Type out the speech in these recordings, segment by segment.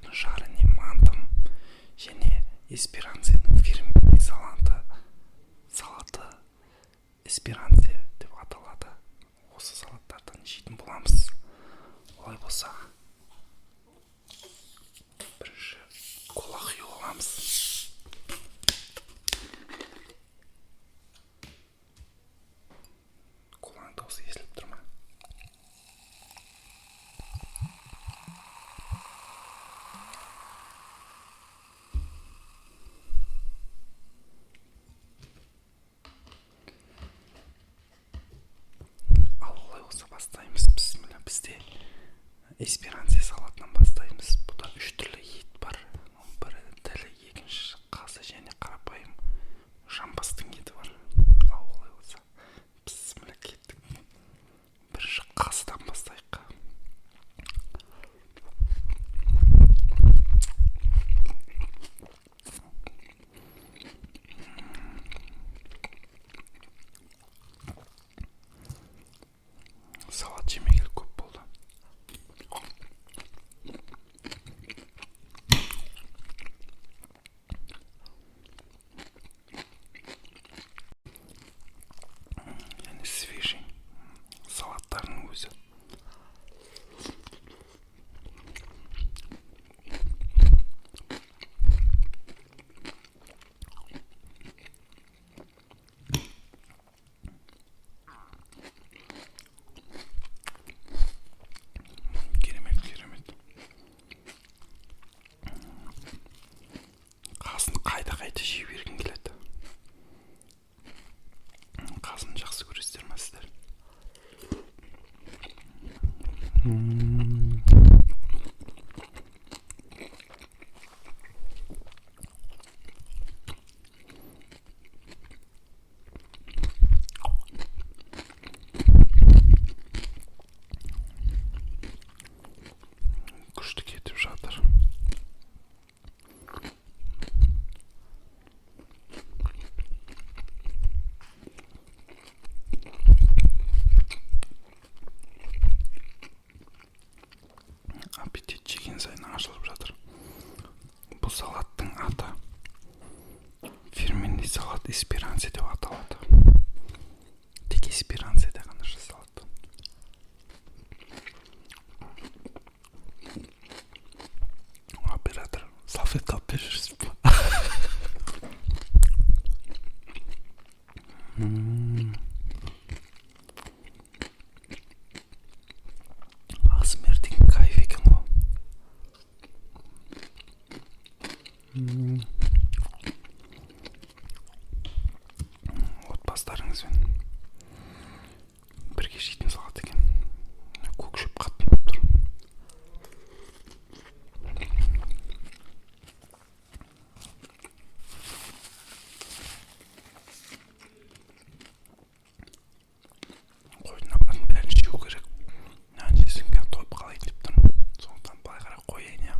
салаттын шарыни мантым және эсперанцияның фирменный салаты эсперанция деп аталады. Осы салаттардан жейтін боламыз. Олай болса, бірінші кола құйып аламыз. Коланың дауысы естіліп тұр ма? Бастаймыз. Бізде эсперанция салатынан бастаймыз. Бұда 3 түрлі ет бар. Бірі тілі, екінші қазы және қарапайым жамбастың еті бар. Олай болса, кеттік. Бірінші қазыдан бастайық. Салат жемегелі көп болды. Яғни свежий салаттардың өзі. Қазын қайта жей бергім келеді. Қазын жақсы көресіздер ме сіздер? Күшті кетіп жатыр. Аппетит жеген сайын ашылып жатыр. Бұл салаттың аты фирменный салат эсперанция деп аталады. Тек эсперанцияда ғана жасалады. Оператор, салфетка алып беріп жүрсіз бе? Асмердің кайф екен ғой. Отбасыларыңызбен бірге жейтін салат екен. Көк шөп қатты тұр. Қойдың апатын бәрін жеу керек. Нәтижесін бәрі тойып қалайын деп тұрмын. Сондықтан былай қарай қояйын, я.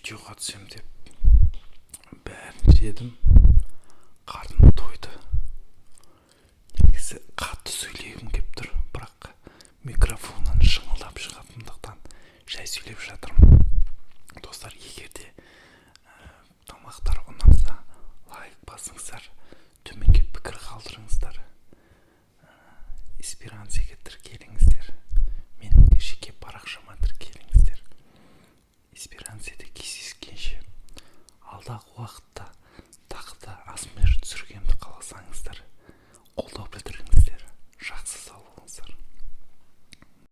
видеоға түсем деп бәрін жедім, қарным тойды. Негізі қатты сөйлегім кеп тұр, бірақ микрофоннан шыңылдап шығатындықтан жай сөйлеп жатырмын. Достар, егерде тамақтар ұнаса, лайк басыңыздар, төменге пікір қалдырыңыздар, эсперансиге тіркеліңіздер, менің жеке парақшама тіркеліңіздер. Эсперансиде кездескенше, алдағы уақытта